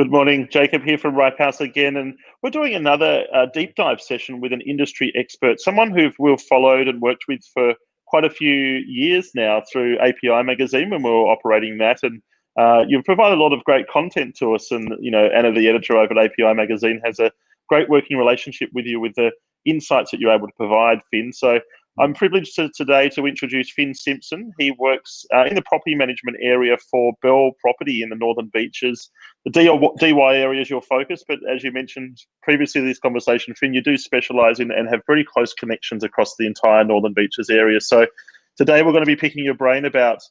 Good morning, Jacob here from Ripe House again, and we're doing another deep dive session with an industry expert, someone who we've followed and worked with for quite a few years now through API magazine when we were operating that, and you've provided a lot of great content to us. And Anna, the editor over at API magazine, has a great working relationship with you with the insights that you're able to provide, Finn. So I'm privileged today to introduce Finn Simpson. He works in the property management area for Belle Property in the Northern Beaches. The DY area is your focus, but as you mentioned previously in this conversation, Finn, you do specialise in and have very close connections across the entire Northern Beaches area. So today we're going to be picking your brain about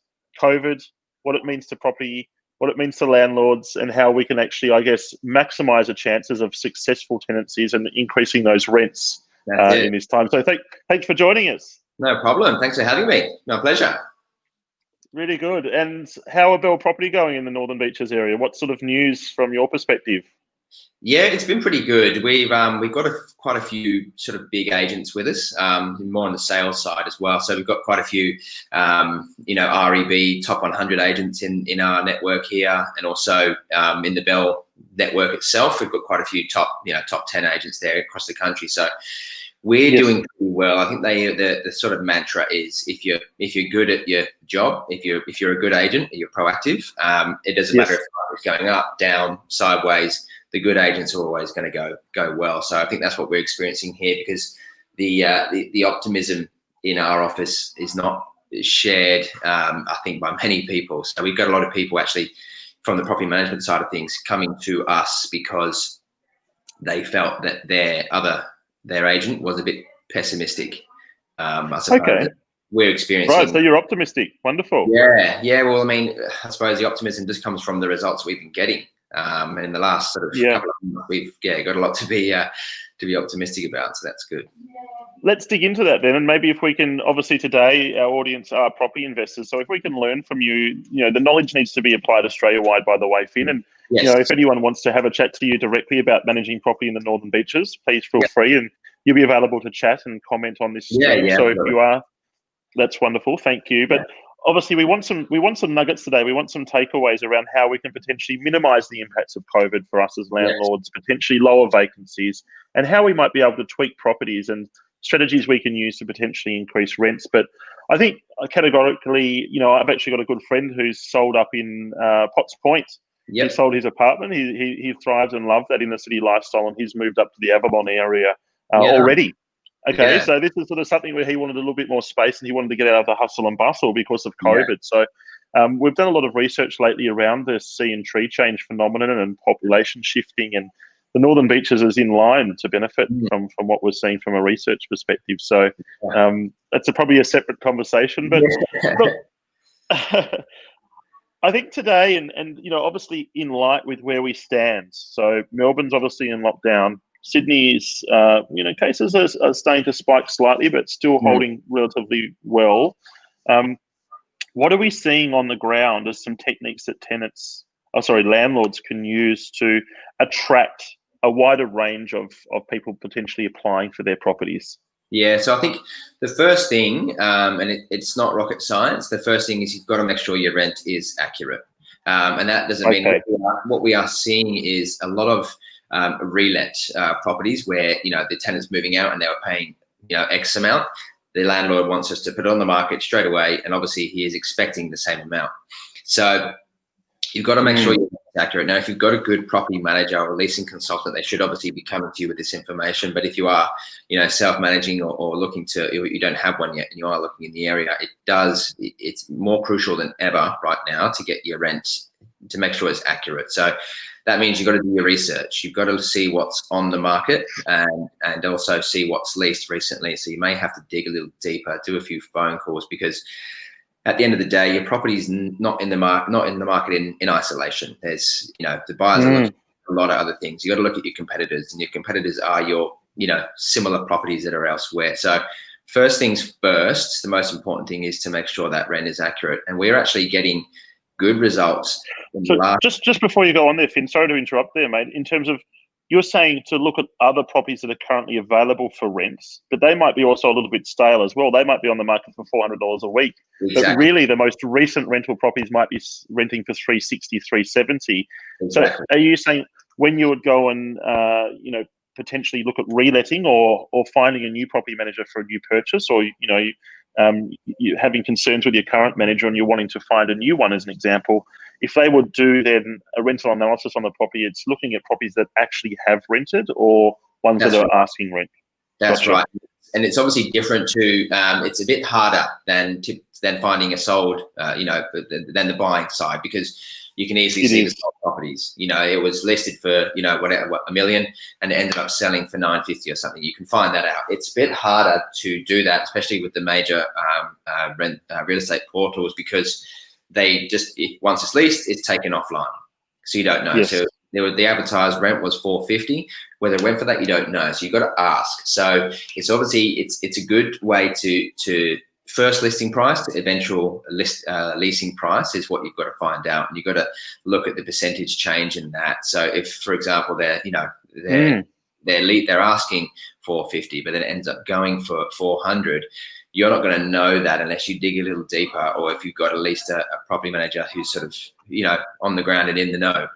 COVID, what it means to property, what it means to landlords, and how we can actually, I guess, maximise the chances of successful tenancies and increasing those rents in this time. So thanks for joining us. No problem. Thanks for having me. My pleasure. Really good. And how are Belle Property going in the Northern Beaches area? What sort of news from your perspective? Yeah, it's been pretty good. We've got quite a few sort of big agents with us, more on the sales side as well. So we've got quite a few, REB top 100 agents in our network here, and also in the Belle network itself, we've got quite a few top 10 agents there across the country. So we're doing pretty well. I think the sort of mantra is if you're good at your job, if you're a good agent, you're proactive. It doesn't matter if it's going up, down, sideways. The good agents are always going to go well. So I think that's what we're experiencing here, because the optimism in our office is not shared, I think, by many people. So we've got a lot of people actually from the property management side of things coming to us because they felt that their agent was a bit pessimistic. I suppose. Okay. We're experiencing. Right, so you're optimistic. Wonderful. Yeah. Well, I mean, I suppose the optimism just comes from the results we've been getting. And in the last sort of couple of months, we've got a lot to be optimistic about. So that's good. Let's dig into that then, and maybe if we can. Obviously, today our audience are property investors, so if we can learn from you, the knowledge needs to be applied Australia-wide, by the way, Finn. And if anyone wants to have a chat to you directly about managing property in the Northern Beaches, please feel free, and you'll be available to chat and comment on this stream. So if you are, that's wonderful. Thank you. But obviously, we want some nuggets today. We want some takeaways around how we can potentially minimise the impacts of COVID for us as landlords, potentially lower vacancies, and how we might be able to tweak properties and strategies we can use to potentially increase rents. But I think categorically, I've actually got a good friend who's sold up in Potts Point. He sold his apartment. He thrives and loves that inner city lifestyle, and he's moved up to the Avalon area already. Okay, so this is sort of something where he wanted a little bit more space, and he wanted to get out of the hustle and bustle because of COVID. So we've done a lot of research lately around the sea and tree change phenomenon and population shifting, and the Northern Beaches is in line to benefit from what we're seeing from a research perspective. So that's probably a separate conversation. But look, I think today, and obviously in light with where we stand, so Melbourne's obviously in lockdown. Sydney's, cases are starting to spike slightly, but still holding relatively well. What are we seeing on the ground as some techniques that landlords can use to attract a wider range of people potentially applying for their properties? Yeah, so I think the first thing, and it's not rocket science, the first thing is you've got to make sure your rent is accurate. And that doesn't mean what we are seeing is a lot of relet properties where the tenant's moving out and they were paying X amount. The landlord wants us to put it on the market straight away, and obviously he is expecting the same amount. So you've got to make sure you're accurate. Now, if you've got a good property manager or leasing consultant, they should obviously be coming to you with this information. But if you are self-managing or looking to, you don't have one yet and you are looking in the area, it's more crucial than ever right now to get your rent, to make sure it's accurate. So that means you've got to do your research. You've got to see what's on the market and also see what's leased recently. So you may have to dig a little deeper, do a few phone calls, because at the end of the day, your property is not in the market in isolation. There's the buyers are looking at a lot of other things. You got to look at your competitors, and your competitors are your similar properties that are elsewhere. So first things first, the most important thing is to make sure that rent is accurate, and we're actually getting good results. So just before you go on there, Finn, sorry to interrupt there, mate. In terms of you're saying to look at other properties that are currently available for rents, but they might be also a little bit stale as well. They might be on the market for $400 a week. Exactly. But really, the most recent rental properties might be renting for $360, $370. Exactly. So are you saying when you would go and, potentially look at reletting or finding a new property manager for a new purchase, or, you're having concerns with your current manager and you're wanting to find a new one, as an example, if they would do then a rental analysis on the property, it's looking at properties that actually have rented or ones that are asking rent. That's right. And it's obviously different to, it's a bit harder than finding a sold, than the buying side, because you can easily see the sold properties. It was listed for, whatever, $1 million, and it ended up selling for $950 or something. You can find that out. It's a bit harder to do that, especially with the major real estate portals, because they just, once it's leased, it's taken offline. So you don't know. Yes. So the advertised rent was $450. Whether it went for that, you don't know. So you've got to ask. So it's obviously, it's a good way to first listing price to eventual leasing price is what you've got to find out. And you've got to look at the percentage change in that. So if, for example, they're asking $450, but then it ends up going for $400, you're not going to know that unless you dig a little deeper, or if you've got at least a property manager who's sort of, on the ground and in the know.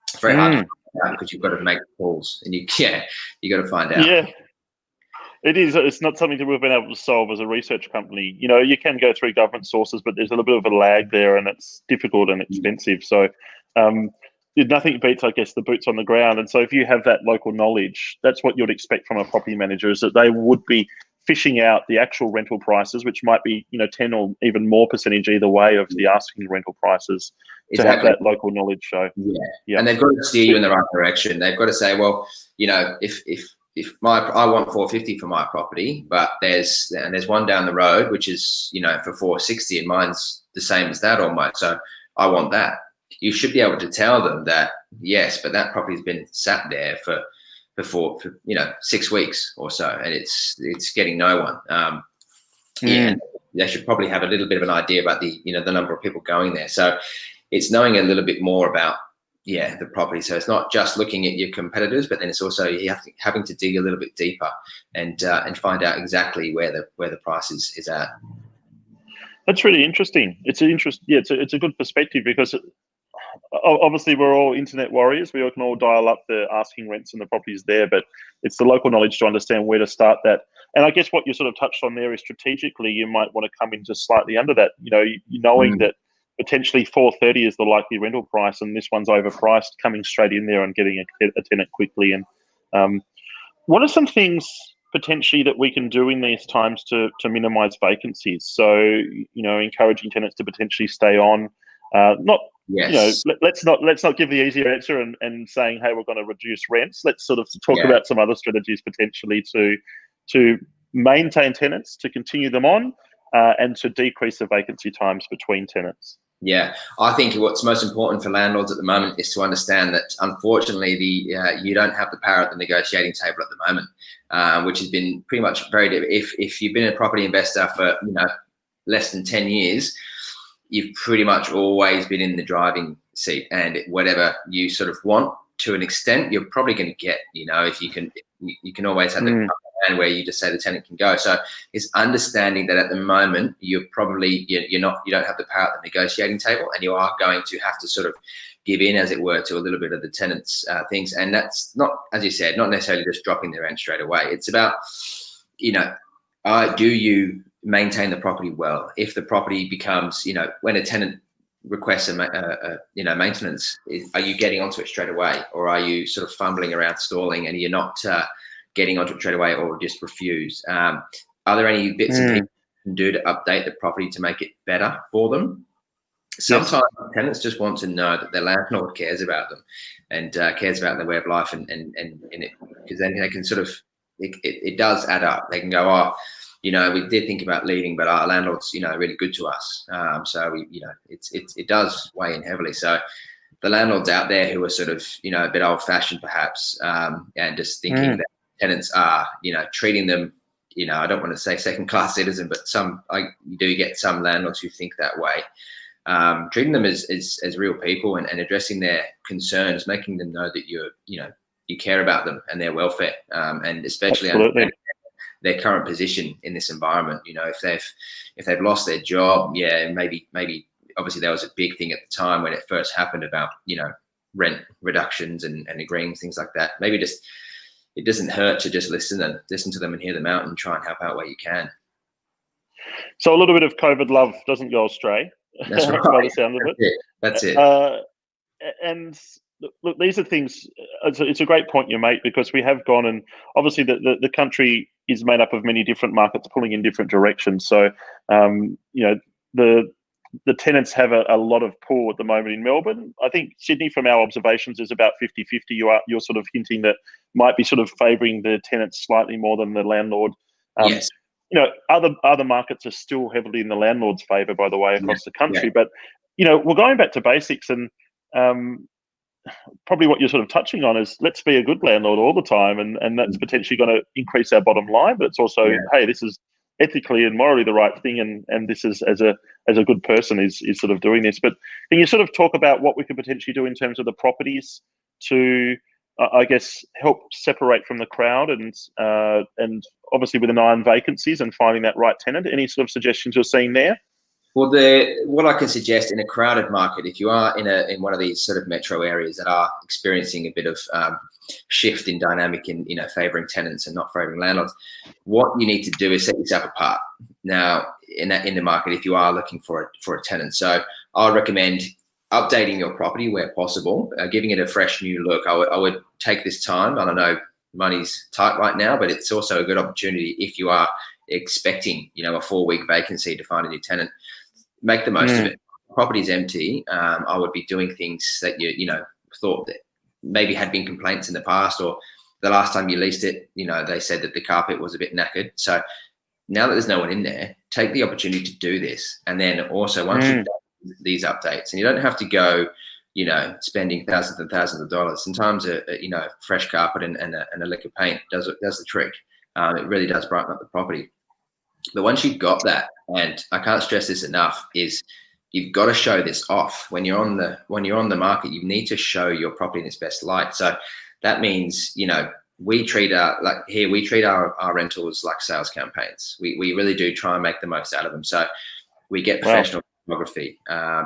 It's very hard to find out because you've got to make calls, and you got to find out. Yeah, it is. It's not something that we've been able to solve as a research company. You can go through government sources, but there's a little bit of a lag there, and it's difficult and expensive. So nothing beats, I guess, the boots on the ground. And so if you have that local knowledge, that's what you'd expect from a property manager, is that they would be fishing out the actual rental prices, which might be 10 or even more percentage either way of the asking rental prices, to have that local knowledge. So yeah, and they've got to steer you in the right direction. They've got to say, well, if I want $450 for my property, but there's one down the road which is for $460, and mine's the same as that almost, so I want that. You should be able to tell them that, yes, but that property's been sat there for 6 weeks or so, and it's getting no one. Yeah, they should probably have a little bit of an idea about the number of people going there. So it's knowing a little bit more about the property. So it's not just looking at your competitors, but then it's also having to dig a little bit deeper and find out exactly where the price is at. That's really interesting. It's a good perspective, because obviously we're all internet warriors. We can all dial up the asking rents and the properties there, but it's the local knowledge to understand where to start that. And I guess what you sort of touched on there is strategically you might want to come into slightly under that, knowing that potentially $430 is the likely rental price, and this one's overpriced, coming straight in there and getting a tenant quickly. And what are some things potentially that we can do in these times to minimize vacancies? So, encouraging tenants to potentially stay on, let's not give the easier answer and saying, hey, we're going to reduce rents. Let's sort of talk about some other strategies potentially to maintain tenants, to continue them on, and to decrease the vacancy times between tenants. Yeah, I think what's most important for landlords at the moment is to understand that, unfortunately, you don't have the power at the negotiating table at the moment, which has been pretty much very different. If you've been a property investor for less than 10 years, you've pretty much always been in the driving seat, and whatever you sort of want, to an extent, you're probably going to get. If you can always have the and where you just say the tenant can go. So it's understanding that at the moment you're probably you don't have the power at the negotiating table, and you are going to have to sort of give in, as it were, to a little bit of the tenants' things. And that's not, as you said, not necessarily just dropping the rent straight away. It's about do you maintain the property well? If the property becomes when a tenant requests a maintenance, are you getting onto it straight away, or are you sort of fumbling around, stalling, and you're not getting onto it straight away, or just refuse? Are there any bits and pieces you can do to update the property to make it better for them? Sometimes tenants just want to know that their landlord cares about them and cares about their way of life, and it, because then they can sort of it does add up. They can go, we did think about leaving, but our landlord's really good to us. So it does weigh in heavily. So the landlords out there who are sort of a bit old-fashioned perhaps, and just thinking that tenants are treating them, I don't want to say second-class citizen, but you do get some landlords who think that way. Treating them as real people and addressing their concerns, making them know that you're you care about them and their welfare, and especially their current position in this environment. You know, if they've lost their job, yeah, maybe obviously that was a big thing at the time when it first happened about, you know, rent reductions and agreeing, things like that. Maybe just, it doesn't hurt to just listen to them and hear them out and try and help out where you can. So a little bit of COVID love doesn't go astray. That's right. By the sound of it. That's it. And look, these are things. It's a great point you make, because we have gone, and obviously the country is made up of many different markets pulling in different directions. So you know, the tenants have a lot of pull at the moment in Melbourne. I think Sydney, from our observations, is about 50-50. You're sort of hinting that might be sort of favouring the tenants slightly more than the landlord. Yes. You know, other markets are still heavily in the landlord's favour, by the way, across the country. But you know, we're going back to basics, and probably what you're sort of touching on is, let's be a good landlord all the time, and that's potentially going to increase our bottom line. But it's also, hey, this is ethically and morally the right thing, and this is, as a good person, is sort of doing this. But can you sort of talk about what we could potentially do in terms of the properties to, I guess, help separate from the crowd, and obviously with an eye on vacancies and finding that right tenant? Any sort of suggestions you're seeing there? Well, what I can suggest in a crowded market, if you are in one of these sort of metro areas that are experiencing a bit of shift in dynamic in, you know, favouring tenants and not favouring landlords, what you need to do is set yourself apart. Now, in the market, if you are looking for a tenant, so I would recommend updating your property where possible, giving it a fresh new look. I would take this time. I don't know, money's tight right now, but it's also a good opportunity if you are expecting, you know, a 4-week vacancy to find a new tenant. Make the most of it. Property's empty. I would be doing things that you know, thought that maybe had been complaints in the past, or the last time you leased it, you know, they said that the carpet was a bit knackered. So now that there's no one in there, take the opportunity to do this. And then also, once you've done these updates, and you don't have to go, you know, spending thousands and thousands of dollars. Sometimes you know, fresh carpet and a lick of paint does the trick. It really does brighten up the property. But once you've got that, and I can't stress this enough, is you've got to show this off. When you're on the market, you need to show your property in its best light. So that means, you know, we treat our rentals like sales campaigns. We really do try and make the most out of them. So we get professional photography,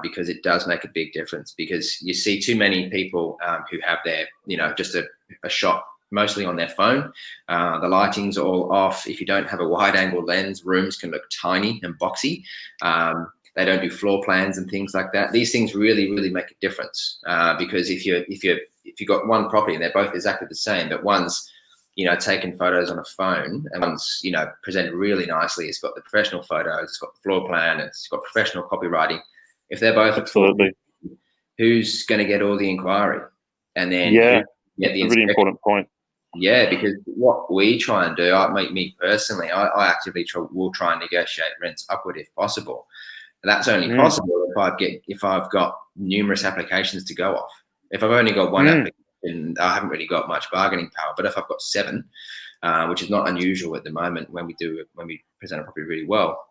because it does make a big difference, because you see too many people who have their, you know, just a shot mostly on their phone. The lighting's all off. If you don't have a wide angle lens, rooms can look tiny and boxy. They don't do floor plans and things like that. These things really, really make a difference, because if you got one property and they're both exactly the same, but one's, you know, taken photos on a phone and one's, you know, presented really nicely, it's got the professional photos, it's got the floor plan, it's got professional copywriting. If they're both absolutely, who's going to get all the inquiry? And then get the really important point. Yeah, because what we try and do, me personally, I actively will try and negotiate rents upward if possible. And that's only possible if I've got numerous applications to go off. If I've only got one application, I haven't really got much bargaining power. But if I've got 7, which is not unusual at the moment when we present a property really well,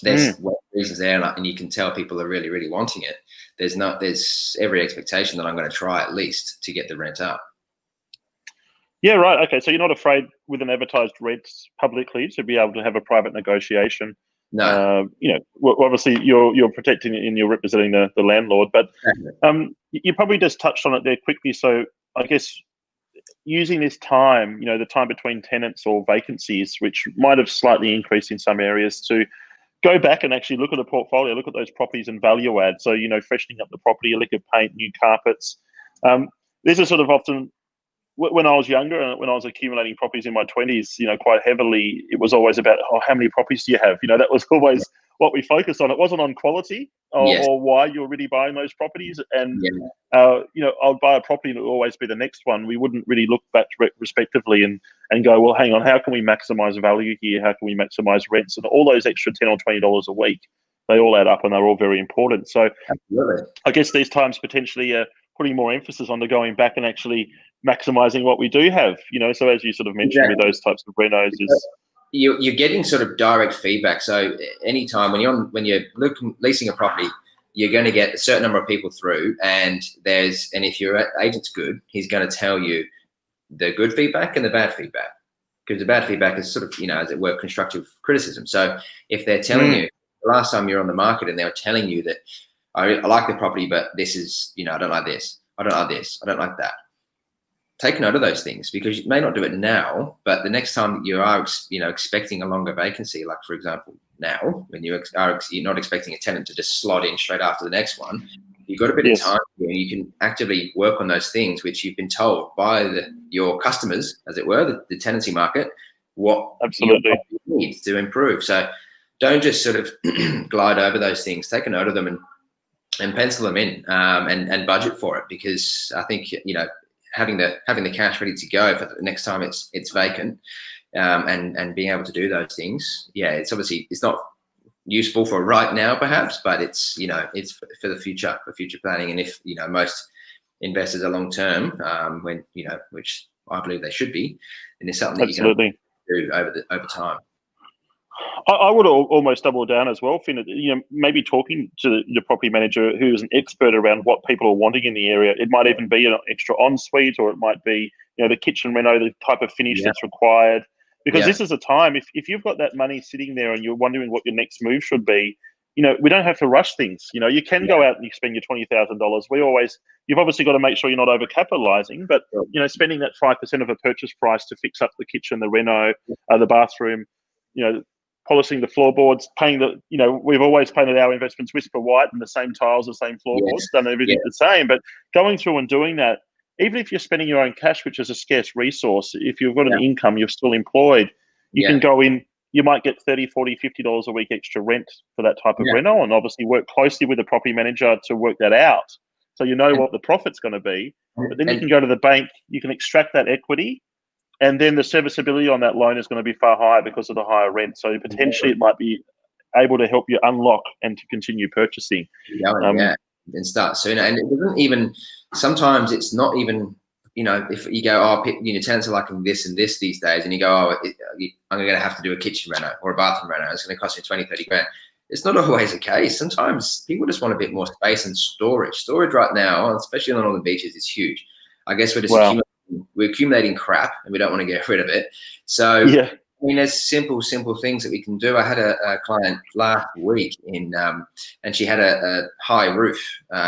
there's reasons there, and you can tell people are really, really wanting it. There's every expectation that I'm going to try at least to get the rent up. Yeah, right. Okay, so you're not afraid with an advertised rents publicly to be able to have a private negotiation. No. You know, well, obviously you're protecting and you're representing the landlord, but you probably just touched on it there quickly. So I guess using this time, you know, the time between tenants or vacancies, which might have slightly increased in some areas, to go back and actually look at a portfolio, look at those properties and value add. So, you know, freshening up the property, a lick of paint, new carpets. These are sort of often, when I was younger and when I was accumulating properties in my 20s, you know, quite heavily, it was always about, how many properties do you have? You know, that was always what we focused on. It wasn't on quality or why you're really buying those properties. And, you know, I'll buy a property and it'll always be the next one. We wouldn't really look back respectively and go, well, hang on, how can we maximize value here? How can we maximize rents? And all those extra $10 or $20 a week, they all add up and they're all very important. So I guess these times potentially are putting more emphasis on the going back and actually maximizing what we do have, you know. So as you sort of mentioned with those types of renos, is you're getting sort of direct feedback. So anytime when you're leasing a property, you're going to get a certain number of people through, and if your agent's good, he's going to tell you the good feedback and the bad feedback, because the bad feedback is sort of, as it were, constructive criticism. So if they're telling you the last time you're on the market and they're telling you that I like the property, but this is, I don't like this, I don't like this, I don't like that. Take note of those things, because you may not do it now, but the next time you are, expecting a longer vacancy, like for example, now, when you're not expecting a tenant to just slot in straight after the next one, you've got a bit of time and you can actively work on those things which you've been told by your customers, as it were, the tenancy market, what you need to improve. So don't just sort of glide over those things. Take a note of them and pencil them in, and budget for it, because I think, having the cash ready to go for the next time it's vacant, and being able to do those things, it's obviously, it's not useful for right now perhaps, but it's it's for the future, for future planning. And if most investors are long term, when which I believe they should be, and it's something that you can do over time. I would almost double down as well, Finn. Maybe talking to the property manager who is an expert around what people are wanting in the area. It might even be an extra ensuite, or it might be the kitchen reno, the type of finish that's required. Because this is a time, if you've got that money sitting there and you're wondering what your next move should be, we don't have to rush things. You can go out and you spend your $20,000. You've obviously got to make sure you're not overcapitalizing, but spending that 5% of a purchase price to fix up the kitchen, the reno, the bathroom, polishing the floorboards, painting we've always painted our investments whisper white and the same tiles, the same floorboards, done everything the same. But going through and doing that, even if you're spending your own cash, which is a scarce resource, if you've got an income, you're still employed, you can go in, you might get $30, $40, $50 a week extra rent for that type of reno, and obviously work closely with the property manager to work that out. So what the profit's going to be, but then you can go to the bank, you can extract that equity, and then the serviceability on that loan is going to be far higher because of the higher rent. So potentially it might be able to help you unlock and to continue purchasing. And start sooner. And it doesn't even, sometimes it's not even, if you go, tenants are liking this and this these days, and you go, I'm going to have to do a kitchen reno or a bathroom reno, it's going to cost me 20, 30 grand. It's not always the case. Sometimes people just want a bit more space and storage. Storage right now, especially on all the beaches, is huge. I guess we're just accumulating crap and we don't want to get rid of it. So there's simple things that we can do. I had a client last week and she had a high roof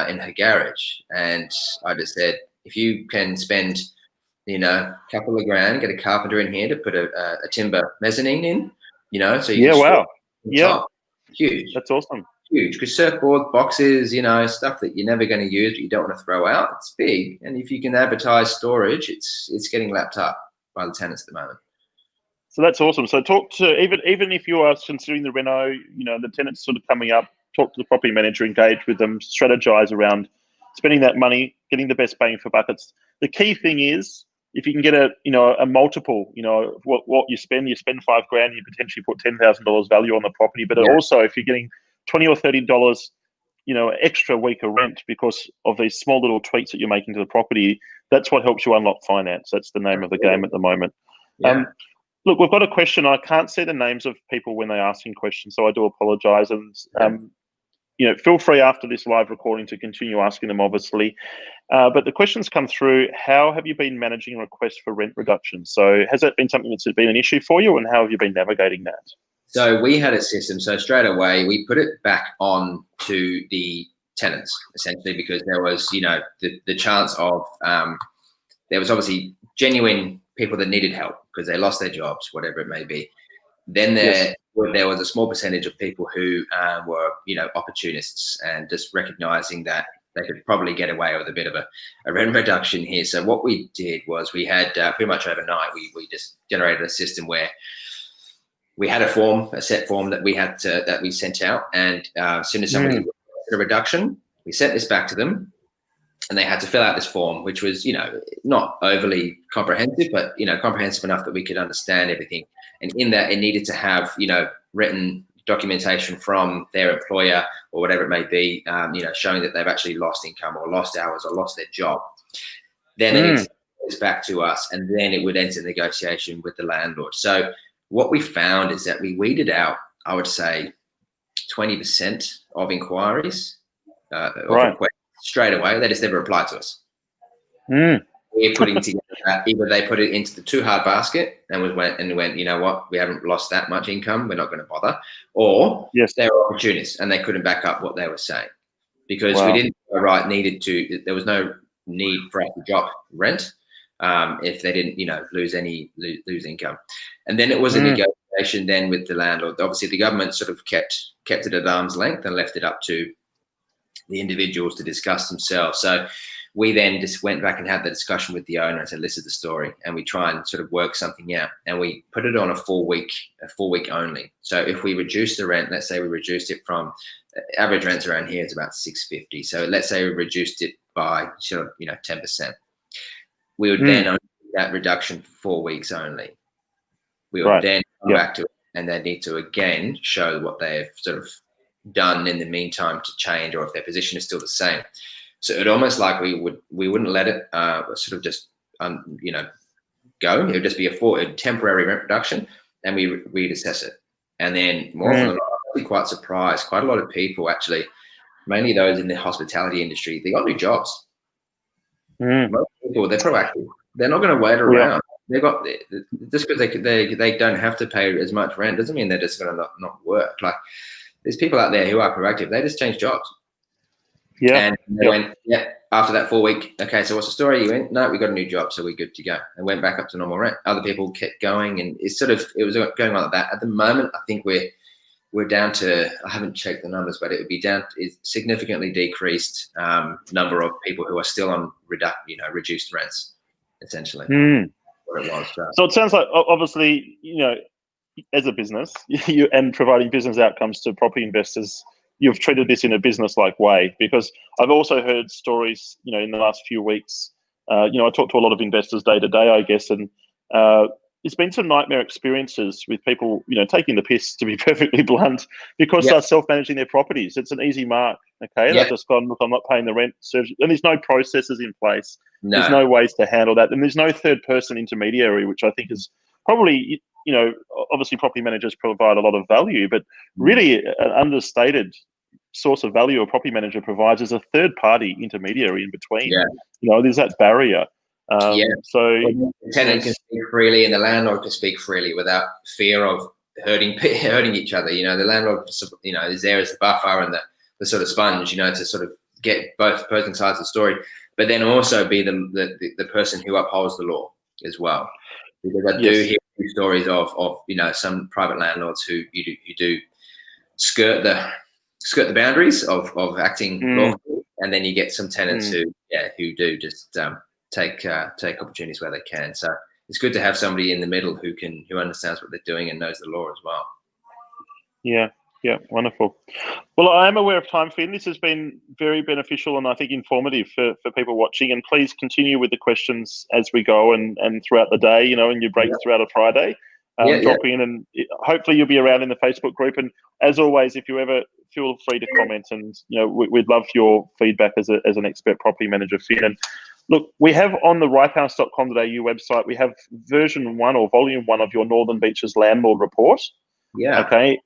in her garage, and I just said, if you can spend a couple of grand, get a carpenter in here to put a timber mezzanine in, so you can huge. That's awesome. Huge, because surfboard boxes, stuff that you're never going to use but you don't want to throw out, it's big. And if you can advertise storage, it's getting lapped up by the tenants at the moment. So that's awesome. So talk to, even if you are considering the reno, the tenants sort of coming up, talk to the property manager, engage with them, strategize around spending that money, getting the best bang for buckets. The key thing is, if you can get a multiple, what you spend $5 grand, you potentially put $10,000 value on the property. But also, if you're getting $20 or $30, extra week of rent because of these small little tweaks that you're making to the property, that's what helps you unlock finance. That's the name of the game at the moment. Look, we've got a question. I can't see the names of people when they're asking questions, so I do apologise. And feel free after this live recording to continue asking them, obviously. But the questions come through. How have you been managing requests for rent reduction? So has that been something that's been an issue for you, and how have you been navigating that? So we had a system. So straight away, we put it back on to the tenants, essentially, because there was, the chance of, there was obviously genuine people that needed help because they lost their jobs, whatever it may be. Then there was a small percentage of people who were, opportunists, and just recognizing that they could probably get away with a bit of a rent reduction here. So what we did was we had pretty much overnight, we just generated a system where we had a set form that we sent out, and as soon as somebody requested a reduction, we sent this back to them, and they had to fill out this form, which was, not overly comprehensive, but comprehensive enough that we could understand everything. And in that, it needed to have, written documentation from their employer or whatever it may be, showing that they've actually lost income or lost hours or lost their job. Then it needs to go back to us, and then it would enter negotiation with the landlord. So what we found is that we weeded out, I would say, 20% of inquiries of requests straight away. They just never replied to us. we're putting together either they put it into the too hard basket and went, you know what, we haven't lost that much income, we're not going to bother, or they were opportunists and they couldn't back up what they were saying because we didn't there was no need for us to drop rent if they didn't, lose income. And then it was a negotiation then with the landlord. Obviously, the government sort of kept it at arm's length and left it up to the individuals to discuss themselves. So we then just went back and had the discussion with the owner and said, this is the story. And we try and sort of work something out. And we put it on a 4 week only. So if we reduce the rent, let's say we reduced it from average rents around here is about $650. So let's say we reduced it by 10%. We would then only do that reduction for 4 weeks only. We would then come back to it and they need to again show what they've sort of done in the meantime to change, or if their position is still the same. So it almost like we wouldn't let it sort of just go. It would just be a temporary rent reduction, and we'd assess it. And then more often than not, I'm quite surprised. Quite a lot of people actually, mainly those in the hospitality industry, they got new jobs. Most people, they're proactive. They're not going to wait around. They've got just because they don't have to pay as much rent doesn't mean they're just going to not work. Like there's people out there who are proactive. They just change jobs. And they went, after that 4 week, okay, so what's the story? You went, no, we got a new job, so we're good to go. And went back up to normal rent. Other people kept going, and it was going on like that. At the moment, I think we're down to, I haven't checked the numbers, but it would be down to significantly decreased number of people who are still on reduced rents, essentially. What it was. So it sounds like, obviously, as a business, and providing business outcomes to property investors, you've treated this in a business-like way, because I've also heard stories, in the last few weeks. I talk to a lot of investors day to day, I guess, and it's been some nightmare experiences with people, taking the piss, to be perfectly blunt, because they're self-managing their properties. It's an easy mark, okay? They've just gone, look, I'm not paying the rent, and there's no processes in place. No. There's no ways to handle that, and there's no third-person intermediary, which I think is probably, obviously property managers provide a lot of value, but really an understated source of value a property manager provides is a third-party intermediary in between. There's that barrier. So the tenant can speak freely and the landlord can speak freely without fear of hurting each other. The landlord, is there as the buffer and the sort of sponge, to sort of get both opposing sides of the story, but then also be the person who upholds the law as well. Because I do hear stories of some private landlords who do skirt the boundaries of acting lawfully, and then you get some tenants who do just take opportunities where they can. So it's good to have somebody in the middle who understands what they're doing and knows the law as well. Yeah, wonderful. Well, I am aware of time, Finn. This has been very beneficial and I think informative for people watching. And please continue with the questions as we go and throughout the day, in your breaks throughout a Friday. Drop in, and hopefully you'll be around in the Facebook group. And as always, if you ever feel free to comment, and we'd love your feedback as an expert property manager, Finn. And look, we have on the ripehouse.com.au website, we have version 1 or volume 1 of your Northern Beaches landlord report. Okay.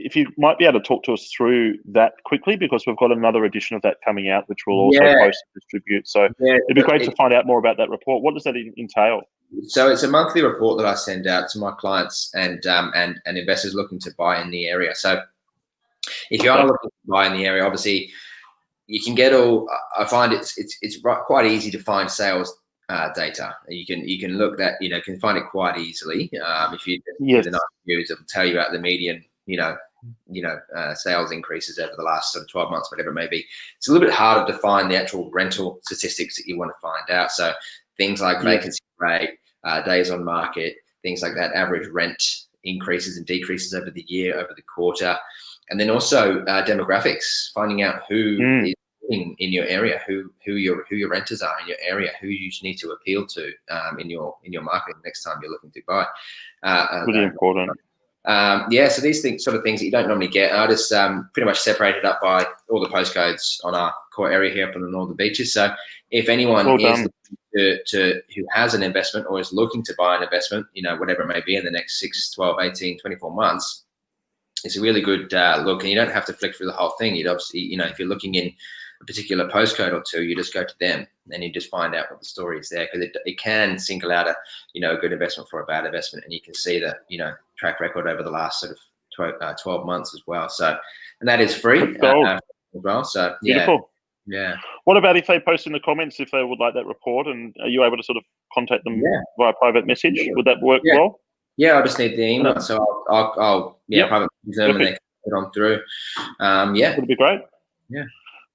If you might be able to talk to us through that quickly, because we've got another edition of that coming out, which we'll also post and distribute. So it'd be great to find out more about that report. What does that entail? So it's a monthly report that I send out to my clients and investors looking to buy in the area. So if you are looking to buy in the area, obviously you can get I find it's quite easy to find sales data. You can look that, can find it quite easily. If you do the nice reviews, it'll tell you about the median, sales increases over the last sort of 12 months, whatever it may be. It's a little bit harder to find the actual rental statistics that you want to find out. So things like vacancy rate, days on market, things like that, average rent increases and decreases over the year, over the quarter. And then also demographics, finding out who is in your area, who your renters are in your area, who you need to appeal to in your market next time you're looking to buy. Really important. So these things that you don't normally get, I just pretty much separated up by all the postcodes on our core area here up on the Northern Beaches. So if anyone who has an investment or is looking to buy an investment, whatever it may be in the next 6, 12, 18, 24 months, it's a really good look, and you don't have to flick through the whole thing. You'd obviously, if you're looking in a particular postcode or two, you just go to them and you just find out what the story is there, because it can single out a good investment for a bad investment, and you can see that track record over the last sort of 12 months as well. So, and that is free as well. So beautiful. Yeah. What about if they post in the comments if they would like that report, and are you able to sort of contact them via private message? Would that work well? Yeah, I'll just need the email, so I'll private message them and they can put it on through. Would be great. Yeah,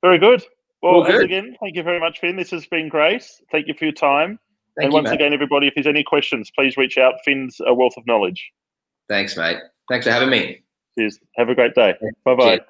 very good. Well, again, thank you very much, Finn. This has been great. Thank you for your time. Thank you, once again, everybody, if there's any questions, please reach out. Finn's a wealth of knowledge. Thanks, mate. Thanks for having me. Cheers. Have a great day. Bye-bye.